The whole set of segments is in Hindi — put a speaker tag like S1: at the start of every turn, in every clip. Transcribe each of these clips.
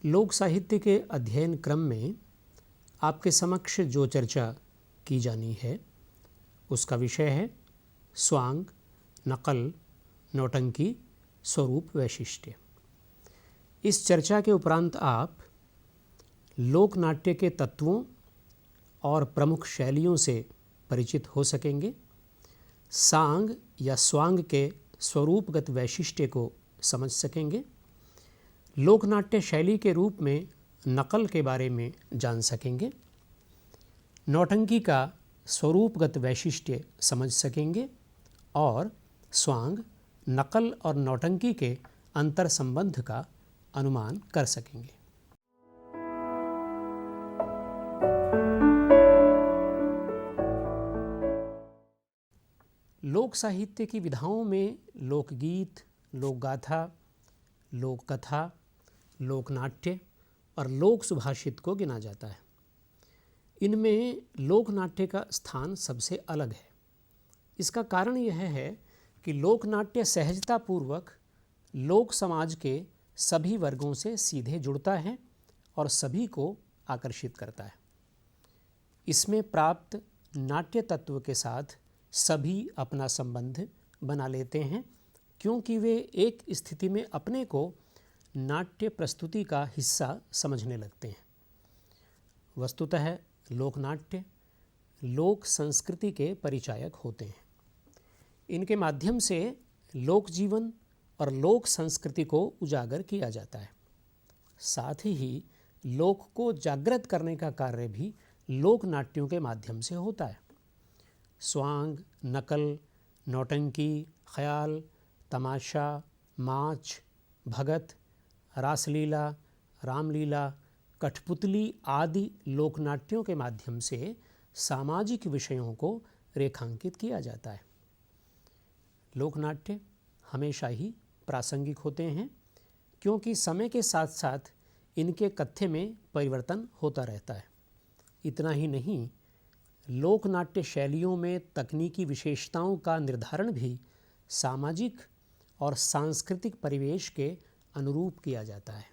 S1: लोक साहित्य के अध्ययन क्रम में आपके समक्ष जो चर्चा की जानी है उसका विषय है स्वांग, नकल, नौटंकी, स्वरूप वैशिष्ट्य। इस चर्चा के उपरांत आप लोक नाट्य के तत्वों और प्रमुख शैलियों से परिचित हो सकेंगे, सांग या स्वांग के स्वरूपगत वैशिष्ट्य को समझ सकेंगे, लोकनाट्य शैली के रूप में नकल के बारे में जान सकेंगे, नौटंकी का स्वरूपगत वैशिष्ट्य समझ सकेंगे और स्वांग, नकल और नौटंकी के अंतर संबंध का अनुमान कर सकेंगे। लोक साहित्य की विधाओं में लोकगीत, लोकगाथा, लोककथा, लोकनाट्य और लोक सुभाषित को गिना जाता है। इनमें लोकनाट्य का स्थान सबसे अलग है। इसका कारण यह है कि लोकनाट्य सहजतापूर्वक लोक समाज के सभी वर्गों से सीधे जुड़ता है और सभी को आकर्षित करता है। इसमें प्राप्त नाट्य तत्व के साथ सभी अपना संबंध बना लेते हैं, क्योंकि वे एक स्थिति में अपने को नाट्य प्रस्तुति का हिस्सा समझने लगते हैं। वस्तुतः लोकनाट्य लोक संस्कृति के परिचायक होते हैं। इनके माध्यम से लोक जीवन और लोक संस्कृति को उजागर किया जाता है। साथ ही लोक को जागृत करने का कार्य भी लोक नाट्यों के माध्यम से होता है। स्वांग, नकल, नौटंकी, ख्याल, तमाशा, माच, भगत, रासलीला, रामलीला, कठपुतली आदि लोकनाट्यों के माध्यम से सामाजिक विषयों को रेखांकित किया जाता है। लोकनाट्य हमेशा ही प्रासंगिक होते हैं, क्योंकि समय के साथ साथ इनके कथ्य में परिवर्तन होता रहता है। इतना ही नहीं, लोकनाट्य शैलियों में तकनीकी विशेषताओं का निर्धारण भी सामाजिक और सांस्कृतिक परिवेश के अनुरूप किया जाता है।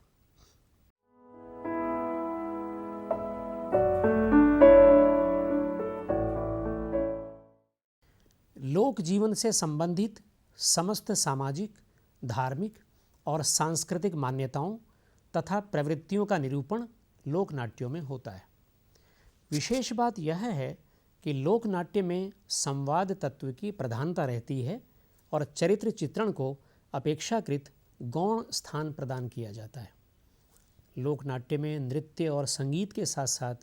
S1: लोक जीवन से संबंधित समस्त सामाजिक, धार्मिक और सांस्कृतिक मान्यताओं तथा प्रवृत्तियों का निरूपण लोकनाट्यों में होता है। विशेष बात यह है कि लोकनाट्य में संवाद तत्व की प्रधानता रहती है और चरित्र चित्रण को अपेक्षाकृत गौण स्थान प्रदान किया जाता है। लोकनाट्य में नृत्य और संगीत के साथ साथ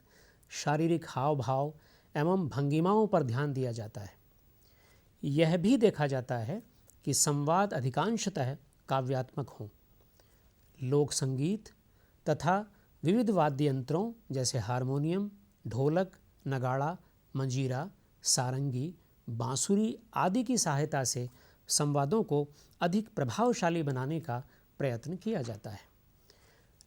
S1: शारीरिक हाव भाव एवं भंगिमाओं पर ध्यान दिया जाता है। यह भी देखा जाता है कि संवाद अधिकांशतः काव्यात्मक हों। लोक संगीत तथा विविध वाद्य यंत्रों जैसे हारमोनियम, ढोलक, नगाड़ा, मंजीरा, सारंगी, बांसुरी आदि की सहायता से संवादों को अधिक प्रभावशाली बनाने का प्रयत्न किया जाता है।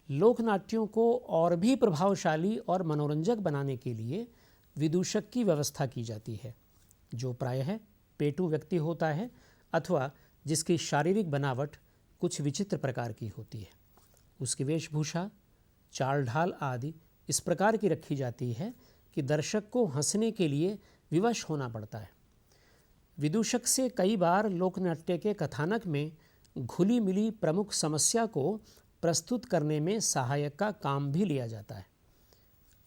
S1: लोकनाट्यों को और भी प्रभावशाली और मनोरंजक बनाने के लिए विदूषक की व्यवस्था की जाती है, जो प्रायः पेटू व्यक्ति होता है अथवा जिसकी शारीरिक बनावट कुछ विचित्र प्रकार की होती है। उसकी वेशभूषा, चाल ढाल आदि इस प्रकार की रखी जाती है कि दर्शक को हंसने के लिए विवश होना पड़ता है। विदूषक से कई बार लोकनाट्य के कथानक में घुली मिली प्रमुख समस्या को प्रस्तुत करने में सहायक का काम भी लिया जाता है।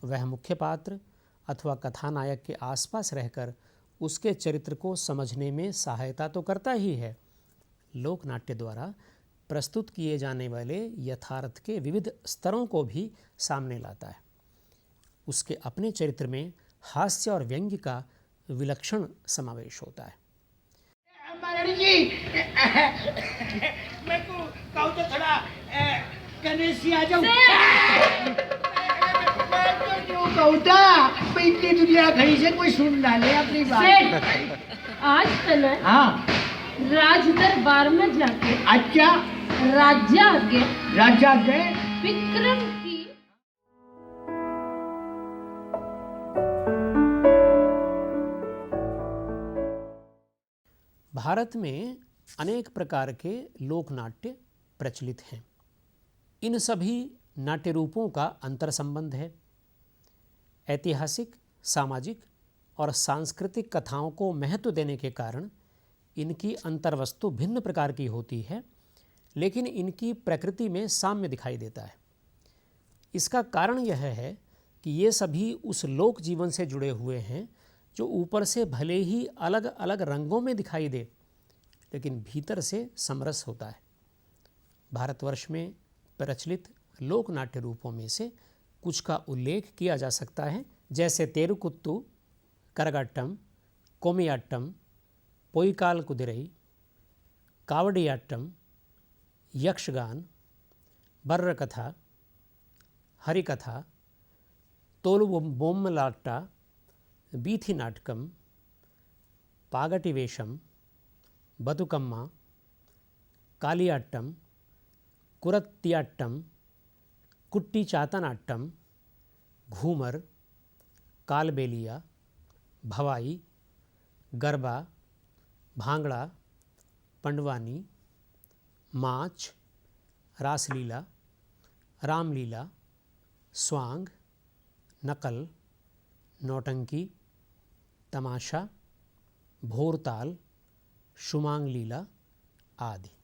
S1: वह मुख्य पात्र अथवा कथानायक के आसपास रहकर उसके चरित्र को समझने में सहायता तो करता ही है, लोकनाट्य द्वारा प्रस्तुत किए जाने वाले यथार्थ के विविध स्तरों को भी सामने लाता है। उसके अपने चरित्र में हास्य और व्यंग्य का विलक्षण समावेश होता है।
S2: मैं को कहूँ तो थोड़ा गणेश जी आ जाऊँ। इतनी दुनिया खड़ी से कोई सुन डाले अपनी बात।
S3: आज कल
S2: हाँ
S3: राज दरबार में जाके
S2: अच्छा
S3: राजा
S2: आगे
S3: विक्रम की
S1: भारत में अनेक प्रकार के लोकनाट्य प्रचलित हैं। इन सभी नाट्य रूपों का अंतर संबंध है। ऐतिहासिक, सामाजिक और सांस्कृतिक कथाओं को महत्व देने के कारण इनकी अंतर्वस्तु भिन्न प्रकार की होती है, लेकिन इनकी प्रकृति में साम्य दिखाई देता है। इसका कारण यह है कि ये सभी उस लोक जीवन से जुड़े हुए हैं जो ऊपर से भले ही अलग अलग रंगों में दिखाई दे, लेकिन भीतर से समरस होता है। भारतवर्ष में प्रचलित लोक नाट्य रूपों में से कुछ का उल्लेख किया जा सकता है, जैसे तेरुकुत्तु, करगाट्टम, कोमियाट्टम, पोईकाल कुदिरई, कावडियाट्टम, यक्षगान, बर्र कथा, हरिकथा, तोलु बोम्मलाट्टा, बीथी नाटकम, पागटी वेशम, बतुकम्मा, कालियाट्टम, कुरत्तियाट्टम, कुट्टी चातनाट्टम, घूमर, कालबेलिया, भवाई, गरबा, भांगड़ा, पंडवानी, माच, रासलीला, रामलीला, स्वांग, नकल, नौटंकी, तमाशा, भोरताल, शुमांग लीला आदि।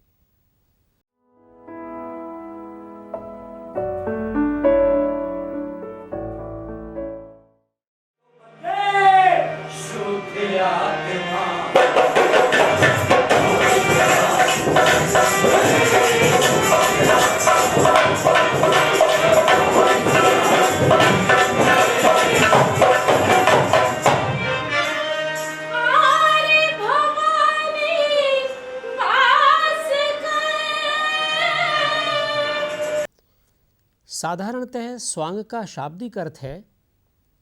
S1: साधारणतः स्वांग का शाब्दिक अर्थ है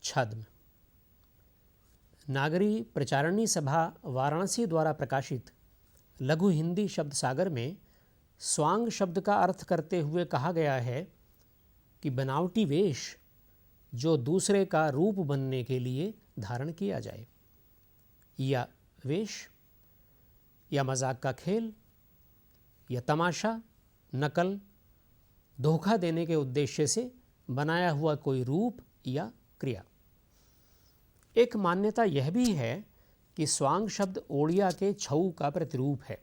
S1: छद्म। नागरी प्रचारणी सभा वाराणसी द्वारा प्रकाशित लघु हिंदी शब्द सागर में स्वांग शब्द का अर्थ करते हुए कहा गया है कि बनावटी वेश जो दूसरे का रूप बनने के लिए धारण किया जाए, या वेश, या मजाक का खेल, या तमाशा, नकल, धोखा देने के उद्देश्य से बनाया हुआ कोई रूप या क्रिया। एक मान्यता यह भी है कि स्वांग शब्द ओड़िया के छऊ का प्रतिरूप है,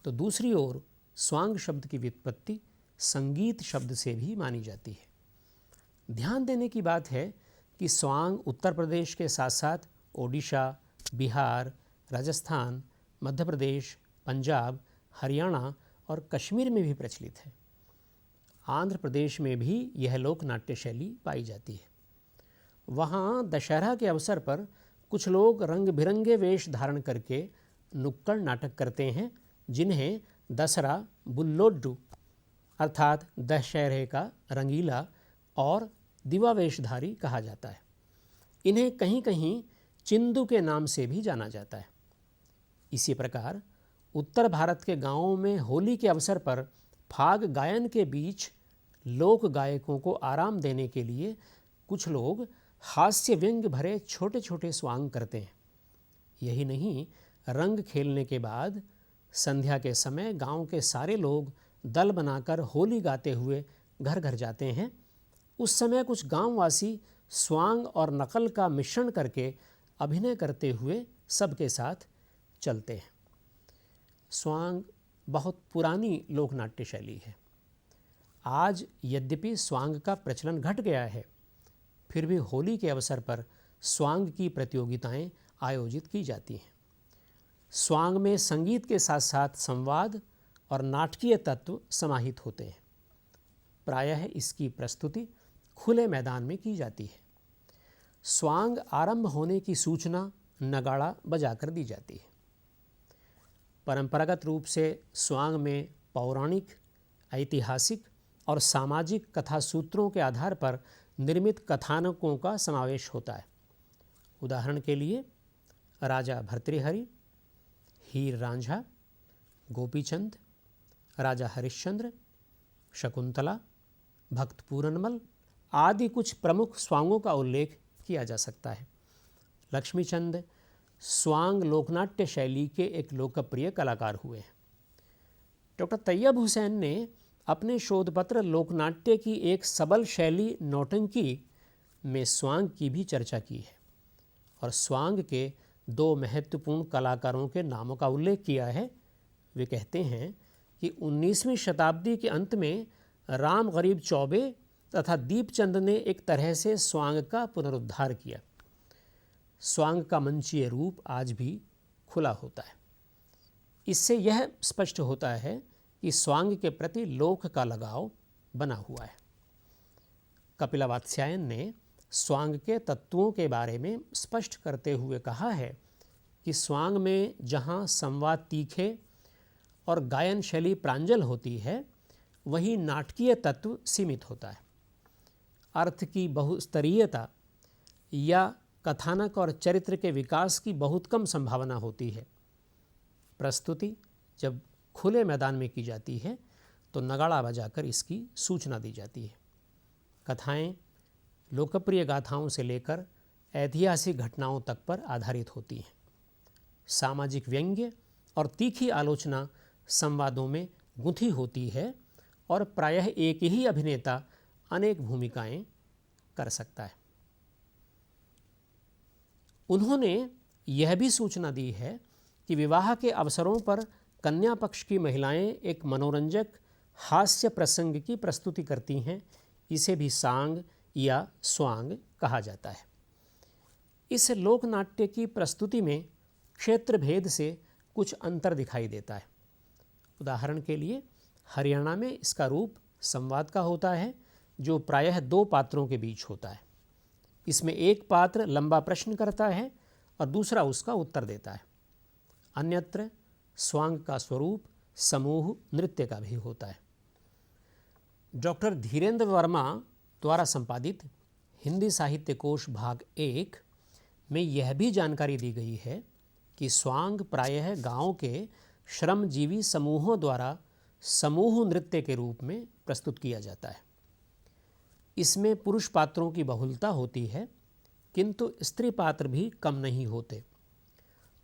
S1: तो दूसरी ओर स्वांग शब्द की व्युत्पत्ति संगीत शब्द से भी मानी जाती है। ध्यान देने की बात है कि स्वांग उत्तर प्रदेश के साथ साथ ओडिशा, बिहार, राजस्थान, मध्य प्रदेश, पंजाब, हरियाणा और कश्मीर में भी प्रचलित है। आंध्र प्रदेश में भी यह लोक नाट्य शैली पाई जाती है। वहाँ दशहरा के अवसर पर कुछ लोग रंग बिरंगे वेश धारण करके नुक्कड़ नाटक करते हैं, जिन्हें दसरा बुल्लोड्डू अर्थात दशहरे का रंगीला और दिवा वेशधारी कहा जाता है। इन्हें कहीं कहीं चिंदू के नाम से भी जाना जाता है। इसी प्रकार उत्तर भारत के गांवों में होली के अवसर पर फाग गायन के बीच लोक गायकों को आराम देने के लिए कुछ लोग हास्य व्यंग भरे छोटे छोटे स्वांग करते हैं। यही नहीं, रंग खेलने के बाद संध्या के समय गांव के सारे लोग दल बनाकर होली गाते हुए घर घर जाते हैं। उस समय कुछ गांववासी स्वांग और नकल का मिश्रण करके अभिनय करते हुए सबके साथ चलते हैं। स्वांग बहुत पुरानी लोक नाट्य शैली है। आज यद्यपि स्वांग का प्रचलन घट गया है, फिर भी होली के अवसर पर स्वांग की प्रतियोगिताएं आयोजित की जाती हैं। स्वांग में संगीत के साथ साथ संवाद और नाटकीय तत्व समाहित होते हैं। प्रायः इसकी प्रस्तुति खुले मैदान में की जाती है। स्वांग आरंभ होने की सूचना नगाड़ा बजाकर दी जाती है। परंपरागत रूप से स्वांग में पौराणिक, ऐतिहासिक और सामाजिक कथा सूत्रों के आधार पर निर्मित कथानकों का समावेश होता है। उदाहरण के लिए राजा भर्तृहरि, हीर रांझा, गोपीचंद, राजा हरिश्चंद्र, शकुंतला, भक्त पूरनमल आदि कुछ प्रमुख स्वांगों का उल्लेख किया जा सकता है। लक्ष्मीचंद स्वांग लोकनाट्य शैली के एक लोकप्रिय कलाकार हुए हैं। डॉक्टर तैयब हुसैन ने अपने शोधपत्र लोकनाट्य की एक सबल शैली नौटंकी में स्वांग की भी चर्चा की है और स्वांग के दो महत्वपूर्ण कलाकारों के नामों का उल्लेख किया है। वे कहते हैं कि 19वीं शताब्दी के अंत में राम गरीब चौबे तथा दीपचंद ने एक तरह से स्वांग का पुनरुद्धार किया। स्वांग का मंचीय रूप आज भी खुला होता है। इससे यह स्पष्ट होता है कि स्वांग के प्रति लोक का लगाव बना हुआ है। कपिलवात्स्यायन ने स्वांग के तत्वों के बारे में स्पष्ट करते हुए कहा है कि स्वांग में जहाँ संवाद तीखे और गायन शैली प्रांजल होती है, वहीं नाटकीय तत्व सीमित होता है। अर्थ की बहुस्तरीयता या कथानक और चरित्र के विकास की बहुत कम संभावना होती है। प्रस्तुति जब खुले मैदान में की जाती है तो नगाड़ा बजाकर इसकी सूचना दी जाती है। कथाएं लोकप्रिय गाथाओं से लेकर ऐतिहासिक घटनाओं तक पर आधारित होती हैं। सामाजिक व्यंग्य और तीखी आलोचना संवादों में गुंथी होती है और प्रायः एक ही अभिनेता अनेक भूमिकाएं कर सकता है। उन्होंने यह भी सूचना दी है कि विवाह के अवसरों पर कन्या पक्ष की महिलाएं एक मनोरंजक हास्य प्रसंग की प्रस्तुति करती हैं। इसे भी सांग या स्वांग कहा जाता है। इस लोकनाट्य की प्रस्तुति में क्षेत्र भेद से कुछ अंतर दिखाई देता है। उदाहरण के लिए हरियाणा में इसका रूप संवाद का होता है, जो प्रायः दो पात्रों के बीच होता है। इसमें एक पात्र लंबा प्रश्न करता है और दूसरा उसका उत्तर देता है। अन्यत्र स्वांग का स्वरूप समूह नृत्य का भी होता है। डॉक्टर धीरेन्द्र वर्मा द्वारा संपादित हिंदी साहित्य कोश भाग 1 में यह भी जानकारी दी गई है कि स्वांग प्रायः गांव के श्रमजीवी समूहों द्वारा समूह नृत्य के रूप में प्रस्तुत किया जाता है। इसमें पुरुष पात्रों की बहुलता होती है, किंतु स्त्री पात्र भी कम नहीं होते।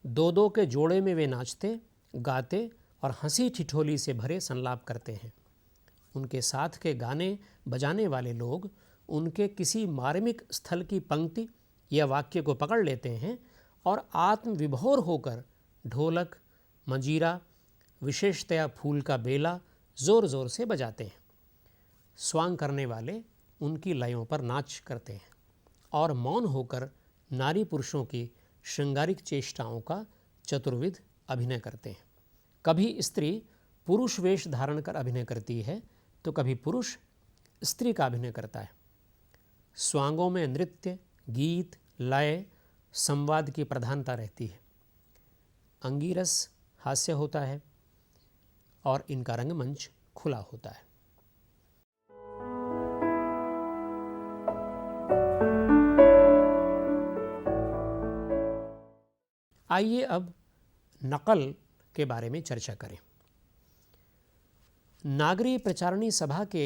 S1: दो दो के जोड़े में वे नाचते, गाते और हंसी ठिठोली से भरे संलाप करते हैं। उनके साथ के गाने बजाने वाले लोग उनके किसी मार्मिक स्थल की पंक्ति या वाक्य को पकड़ लेते हैं और आत्मविभोर होकर ढोलक, मंजीरा, विशेषतया फूल का बेला ज़ोर ज़ोर से बजाते हैं। स्वांग करने वाले उनकी लयों पर नाच करते हैं और मौन होकर नारी पुरुषों की श्रृंगारिक चेष्टाओं का चतुर्विध अभिनय करते हैं। कभी स्त्री पुरुष वेश धारण कर अभिनय करती है तो कभी पुरुष स्त्री का अभिनय करता है। स्वांगों में नृत्य, गीत, लय, संवाद की प्रधानता रहती है। अंगीरस हास्य होता है और इनका रंगमंच खुला होता है। आइए अब नकल के बारे में चर्चा करें। नागरी प्रचारणी सभा के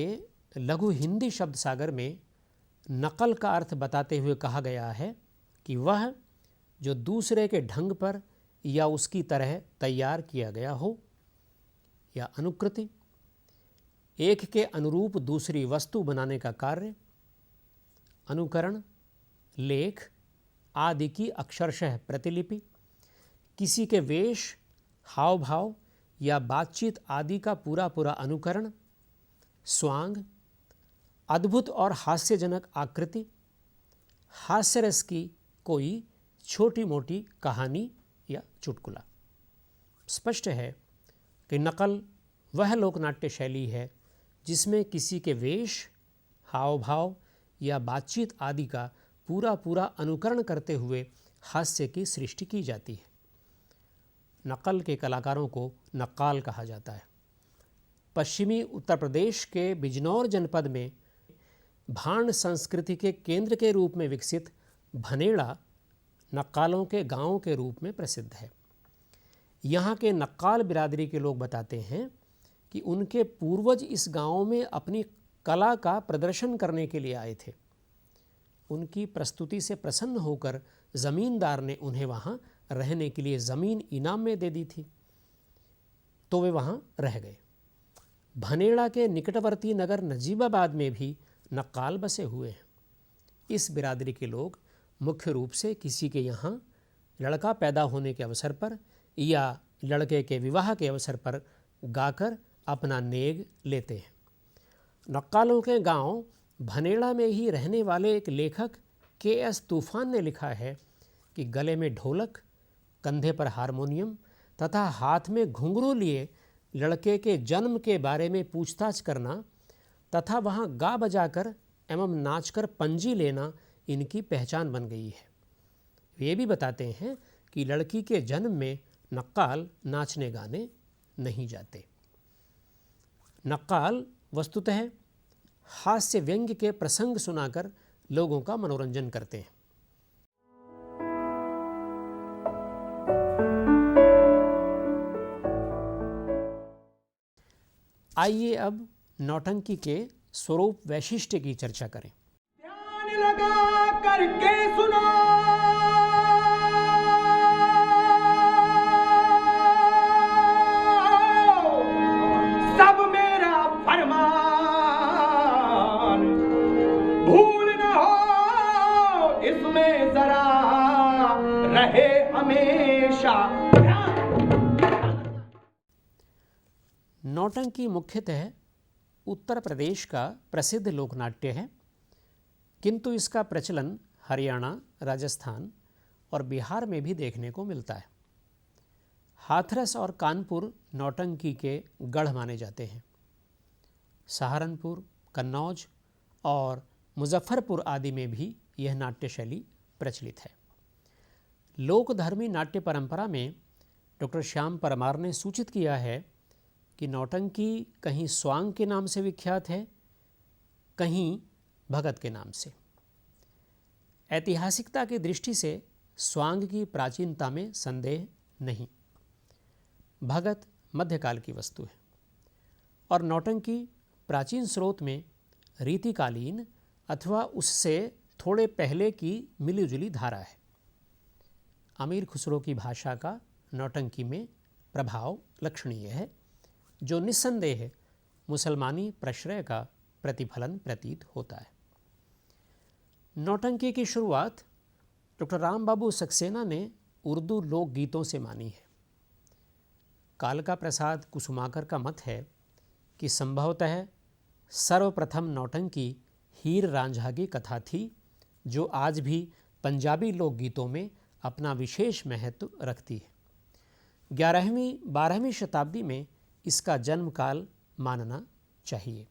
S1: लघु हिंदी शब्द सागर में नकल का अर्थ बताते हुए कहा गया है कि वह जो दूसरे के ढंग पर या उसकी तरह तैयार किया गया हो, या अनुकृति, एक के अनुरूप दूसरी वस्तु बनाने का कार्य, अनुकरण, लेख आदि की अक्षरशः प्रतिलिपि, किसी के वेश, हाव भाव या बातचीत आदि का पूरा पूरा अनुकरण, स्वांग, अद्भुत और हास्यजनक आकृति, हास्यरस की कोई छोटी मोटी कहानी या चुटकुला। स्पष्ट है कि नकल वह लोकनाट्य शैली है जिसमें किसी के वेश, हाव भाव या बातचीत आदि का पूरा पूरा अनुकरण करते हुए हास्य की सृष्टि की जाती है। नकल के कलाकारों को नक्काल कहा जाता है। पश्चिमी उत्तर प्रदेश के बिजनौर जनपद में भांड संस्कृति के केंद्र के रूप में विकसित भनेड़ा नक्कालों के गांव के रूप में प्रसिद्ध है। यहाँ के नक्काल बिरादरी के लोग बताते हैं कि उनके पूर्वज इस गांव में अपनी कला का प्रदर्शन करने के लिए आए थे। उनकी प्रस्तुति से प्रसन्न होकर ज़मींदार ने उन्हें वहाँ रहने के लिए ज़मीन इनाम में दे दी थी, तो वे वहाँ रह गए। भनेड़ा के निकटवर्ती नगर नजीबाबाद में भी नक्काल बसे हुए हैं। इस बिरादरी के लोग मुख्य रूप से किसी के यहाँ लड़का पैदा होने के अवसर पर या लड़के के विवाह के अवसर पर गाकर अपना नेग लेते हैं। नक्कालों के गांव भनेड़ा में ही रहने वाले एक लेखक के.एस. तूफान ने लिखा है कि गले में ढोलक, कंधे पर हारमोनियम तथा हाथ में घुंघरू लिए लड़के के जन्म के बारे में पूछताछ करना तथा वहाँ गा बजाकर एवं नाचकर पंजी लेना इनकी पहचान बन गई है। वे भी बताते हैं कि लड़की के जन्म में नक्काल नाचने गाने नहीं जाते। नक्काल वस्तुतः हास्य व्यंग्य के प्रसंग सुनाकर लोगों का मनोरंजन करते हैं। आइए अब नौटंकी के स्वरूप वैशिष्ट्य की चर्चा करें।
S2: ध्यान लगा करके सुनो, सब मेरा फरमान, भूल न हो इसमें जरा, रहे हमेशा ध्यान।
S1: नौटंकी मुख्यतः उत्तर प्रदेश का प्रसिद्ध लोकनाट्य है, किंतु इसका प्रचलन हरियाणा, राजस्थान और बिहार में भी देखने को मिलता है। हाथरस और कानपुर नौटंकी के गढ़ माने जाते हैं। सहारनपुर, कन्नौज और मुजफ्फरपुर आदि में भी यह नाट्य शैली प्रचलित है। लोकधर्मी नाट्य परंपरा में डॉक्टर श्याम परमार ने सूचित किया है कि नौटंकी कहीं स्वांग के नाम से विख्यात है, कहीं भगत के नाम से। ऐतिहासिकता की दृष्टि से स्वांग की प्राचीनता में संदेह नहीं। भगत मध्यकाल की वस्तु है और नौटंकी प्राचीन स्रोत में रीतिकालीन अथवा उससे थोड़े पहले की मिलीजुली धारा है। अमीर खुसरो की भाषा का नौटंकी में प्रभाव लक्षणीय है, जो निस्संदेह मुसलमानी प्रश्रय का प्रतिफलन प्रतीत होता है। नौटंकी की शुरुआत डॉक्टर रामबाबू सक्सेना ने उर्दू लोकगीतों से मानी है। कालका प्रसाद कुसुमाकर का मत है कि संभवतः सर्वप्रथम नौटंकी हीर रांझा की कथा थी, जो आज भी पंजाबी लोकगीतों में अपना विशेष महत्व रखती है। 11वीं 12वीं शताब्दी में इसका जन्म काल मानना चाहिए।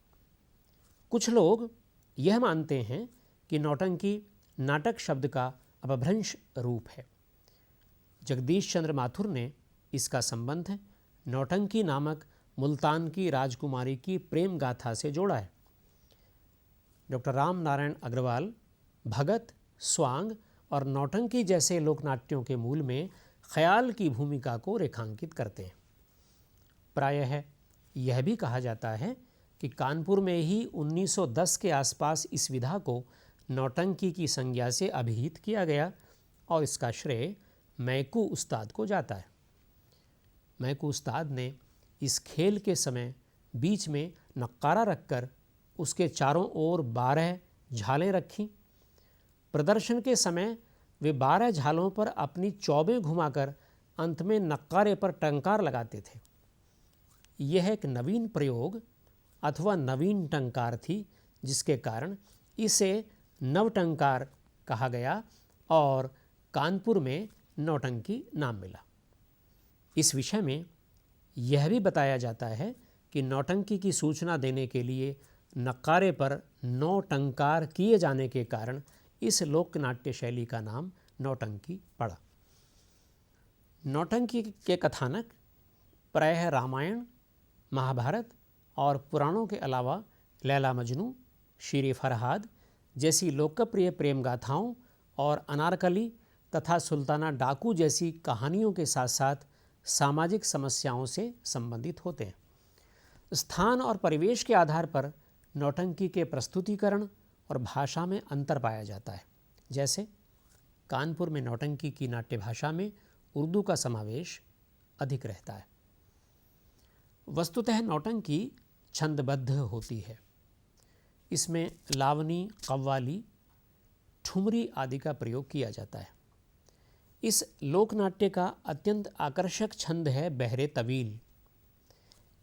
S1: कुछ लोग यह मानते हैं कि नौटंकी नाटक शब्द का अपभ्रंश रूप है। जगदीश चंद्र माथुर ने इसका संबंध नौटंकी नामक मुल्तान की राजकुमारी की प्रेम गाथा से जोड़ा है। डॉक्टर राम नारायण अग्रवाल भगत, स्वांग और नौटंकी जैसे लोकनाट्यों के मूल में ख्याल की भूमिका को रेखांकित करते हैं। प्रायः यह भी कहा जाता है कि कानपुर में ही 1910 के आसपास इस विधा को नौटंकी की संज्ञा से अभिहित किया गया और इसका श्रेय मैकू उस्ताद को जाता है। मैकू उस्ताद ने इस खेल के समय बीच में नक्कारा रखकर उसके चारों ओर 12 झालें रखीं। प्रदर्शन के समय वे 12 झालों पर अपनी चौबें घुमाकर अंत में नक्कारे पर टंकार लगाते थे। यह एक नवीन प्रयोग अथवा नवीन टंकार थी, जिसके कारण इसे नवटंकार कहा गया और कानपुर में नौटंकी नाम मिला। इस विषय में यह भी बताया जाता है कि नौटंकी की सूचना देने के लिए नक्कारे पर 9 टंकार किए जाने के कारण इस लोकनाट्य शैली का नाम नौटंकी पड़ा। नौटंकी के कथानक प्रायः रामायण, महाभारत और पुराणों के अलावा लैला मजनू, शीर फरहाद जैसी लोकप्रिय प्रेम गाथाओं और अनारकली तथा सुल्ताना डाकू जैसी कहानियों के साथ साथ सामाजिक समस्याओं से संबंधित होते हैं। स्थान और परिवेश के आधार पर नौटंकी के प्रस्तुतिकरण और भाषा में अंतर पाया जाता है। जैसे कानपुर में नौटंकी की नाट्य भाषा में उर्दू का समावेश अधिक रहता है। वस्तुतः नौटंकी छंदबद्ध होती है। इसमें लावनी, कव्वाली, ठुमरी आदि का प्रयोग किया जाता है। इस लोकनाट्य का अत्यंत आकर्षक छंद है बहरे तवील।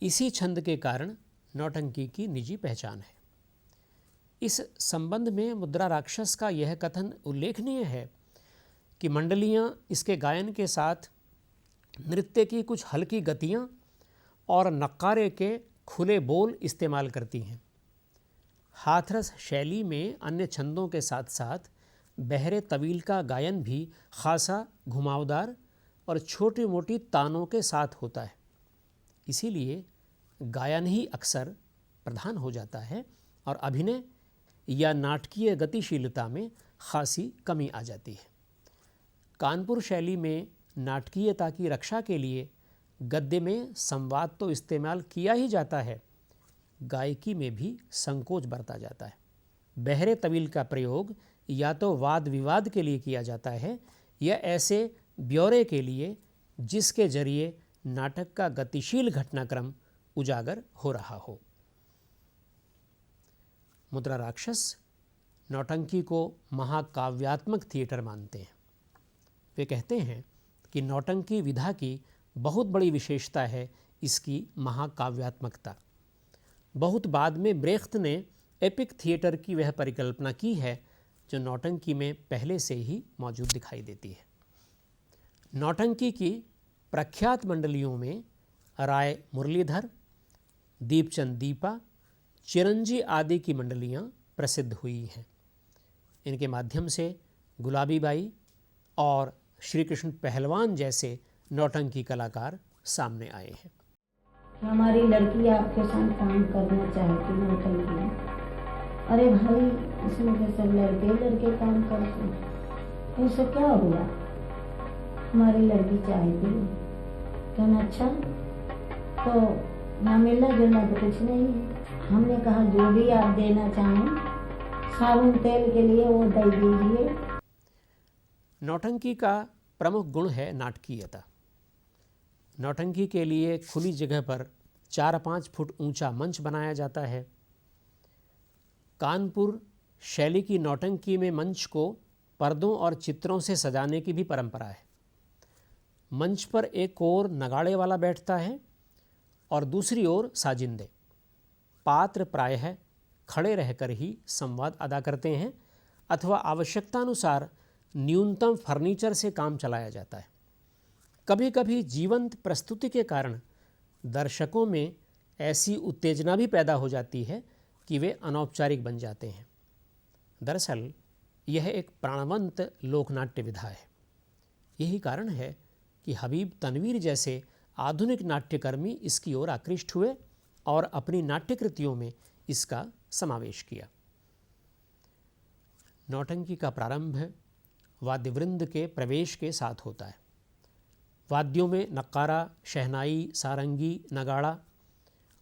S1: इसी छंद के कारण नौटंकी की निजी पहचान है। इस संबंध में मुद्रा राक्षस का यह कथन उल्लेखनीय है कि मंडलियाँ इसके गायन के साथ नृत्य की कुछ हल्की गतियाँ और नक्कारे के खुले बोल इस्तेमाल करती हैं। हाथरस शैली में अन्य छंदों के साथ साथ बहरे तवील का गायन भी खासा घुमावदार और छोटी मोटी तानों के साथ होता है। इसीलिए गायन ही अक्सर प्रधान हो जाता है और अभिनय या नाटकीय गतिशीलता में खासी कमी आ जाती है। कानपुर शैली में नाटकीयता की रक्षा के लिए गद्य में संवाद तो इस्तेमाल किया ही जाता है, गायकी में भी संकोच बरता जाता है। बहरे तवील का प्रयोग या तो वाद विवाद के लिए किया जाता है या ऐसे ब्यौरे के लिए जिसके जरिए नाटक का गतिशील घटनाक्रम उजागर हो रहा हो। मुद्रा राक्षस नौटंकी को महाकाव्यात्मक थिएटर मानते हैं। वे कहते हैं कि नौटंकी विधा की बहुत बड़ी विशेषता है इसकी महाकाव्यात्मकता। बहुत बाद में ब्रेख्त ने एपिक थिएटर की वह परिकल्पना की है जो नौटंकी में पहले से ही मौजूद दिखाई देती है। नौटंकी की प्रख्यात मंडलियों में राय मुरलीधर, दीपचंद दीपा, चिरंजी आदि की मंडलियाँ प्रसिद्ध हुई हैं। इनके माध्यम से गुलाबी बाई और श्री कृष्ण पहलवान जैसे नौटंकी कलाकार सामने आए हैं।
S4: हमारी लड़की आपके साथ काम करना चाहती नौटंकी में। अरे भाई, इसमें के सब लड़के काम करते हैं, ऐसा क्या हुआ? हमारी लड़की चाहती है। कहना अच्छा, तो ना मिलना जुलना तो कुछ नहीं है। हमने कहा जो भी आप देना चाहें साबुन तेल के लिए वो दे दीजिए।
S1: नौटंकी का प्रमुख गुण है नाटकीयता। नौटंकी के लिए खुली जगह पर 4-5 फुट ऊंचा मंच बनाया जाता है। कानपुर शैली की नौटंकी में मंच को पर्दों और चित्रों से सजाने की भी परंपरा है। मंच पर एक ओर नगाड़े वाला बैठता है और दूसरी ओर साजिंदे। पात्र प्रायः खड़े रहकर ही संवाद अदा करते हैं अथवा आवश्यकतानुसार न्यूनतम फर्नीचर से काम चलाया जाता है। कभी कभी जीवंत प्रस्तुति के कारण दर्शकों में ऐसी उत्तेजना भी पैदा हो जाती है कि वे अनौपचारिक बन जाते हैं। दरअसल यह एक प्राणवंत लोकनाट्य विधा है। यही कारण है कि हबीब तनवीर जैसे आधुनिक नाट्यकर्मी इसकी ओर आकृष्ट हुए और अपनी नाट्यकृतियों में इसका समावेश किया। नौटंकी का प्रारंभ वाद्यवृंद के प्रवेश के साथ होता है। वाद्यों में नक्कारा, शहनाई, सारंगी, नगाड़ा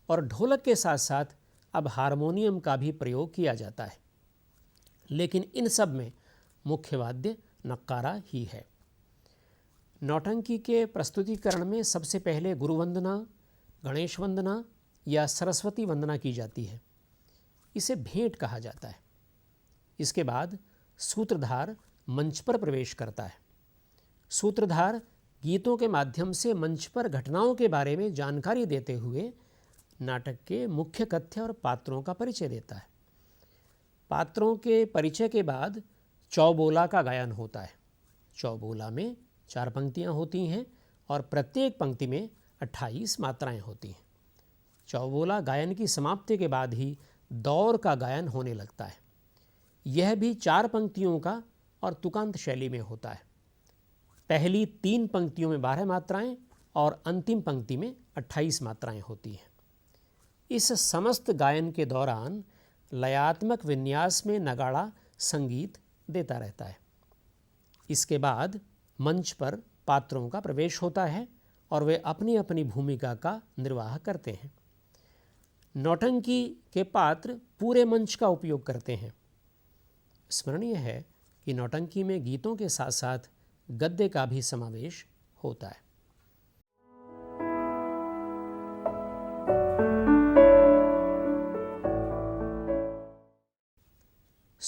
S1: और ढोलक के साथ साथ अब हारमोनियम का भी प्रयोग किया जाता है, लेकिन इन सब में मुख्य वाद्य नक्कारा ही है। नौटंकी के प्रस्तुतिकरण में सबसे पहले गुरुवंदना, गणेश वंदना या सरस्वती वंदना की जाती है। इसे भेंट कहा जाता है। इसके बाद सूत्रधार मंच पर प्रवेश करता है। सूत्रधार गीतों के माध्यम से मंच पर घटनाओं के बारे में जानकारी देते हुए नाटक के मुख्य कथ्य और पात्रों का परिचय देता है। पात्रों के परिचय के बाद चौबोला का गायन होता है। चौबोला में 4 पंक्तियाँ होती हैं और प्रत्येक पंक्ति में 28 मात्राएं होती हैं। चौबोला गायन की समाप्ति के बाद ही दौर का गायन होने लगता है। यह भी 4 पंक्तियों का और तुकांत शैली में होता है। पहली 3 पंक्तियों में 12 मात्राएं और अंतिम पंक्ति में 28 मात्राएं होती हैं। इस समस्त गायन के दौरान लयात्मक विन्यास में नगाड़ा संगीत देता रहता है। इसके बाद मंच पर पात्रों का प्रवेश होता है और वे अपनी अपनी भूमिका का निर्वाह करते हैं। नौटंकी के पात्र पूरे मंच का उपयोग करते हैं। स्मरणीय है कि नौटंकी में गीतों के साथ साथ गद्य का भी समावेश होता है।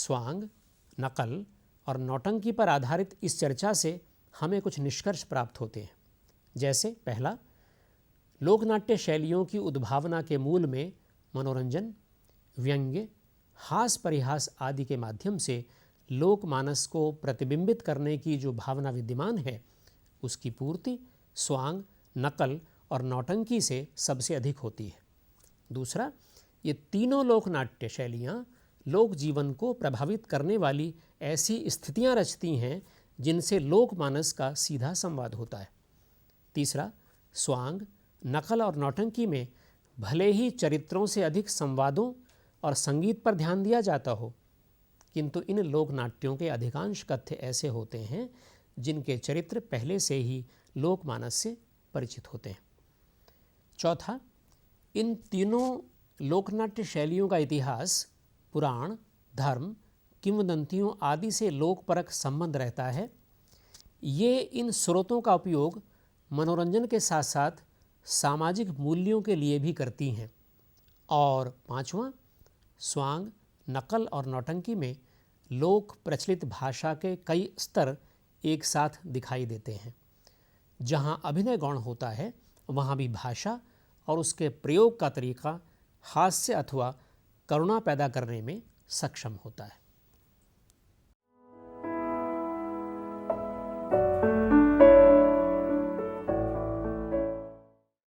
S1: स्वांग, नकल और नौटंकी पर आधारित इस चर्चा से हमें कुछ निष्कर्ष प्राप्त होते हैं। जैसे पहला, लोकनाट्य शैलियों की उद्भावना के मूल में मनोरंजन, व्यंग्य, हास परिहास आदि के माध्यम से लोकमानस को प्रतिबिंबित करने की जो भावना विद्यमान है, उसकी पूर्ति स्वांग, नकल और नौटंकी से सबसे अधिक होती है। दूसरा, ये तीनों लोकनाट्य शैलियाँ लोक जीवन को प्रभावित करने वाली ऐसी स्थितियाँ रचती हैं जिनसे लोकमानस का सीधा संवाद होता है। तीसरा, स्वांग, नकल और नौटंकी में भले ही चरित्रों से अधिक संवादों और संगीत पर ध्यान दिया जाता हो, किंतु इन लोकनाट्यों के अधिकांश कथ्य ऐसे होते हैं जिनके चरित्र पहले से ही लोकमानस से परिचित होते हैं। चौथा, इन तीनों लोकनाट्य शैलियों का इतिहास पुराण, धर्म, किंवदंतियों आदि से लोकपरक संबंध रहता है। ये इन स्रोतों का उपयोग मनोरंजन के साथ साथ सामाजिक मूल्यों के लिए भी करती हैं। और पांचवा, स्वांग, नकल और नौटंकी में लोक प्रचलित भाषा के कई स्तर एक साथ दिखाई देते हैं। जहाँ अभिनय गौण होता है, वहाँ भी भाषा और उसके प्रयोग का तरीका हास्य अथवा करुणा पैदा करने में सक्षम होता है।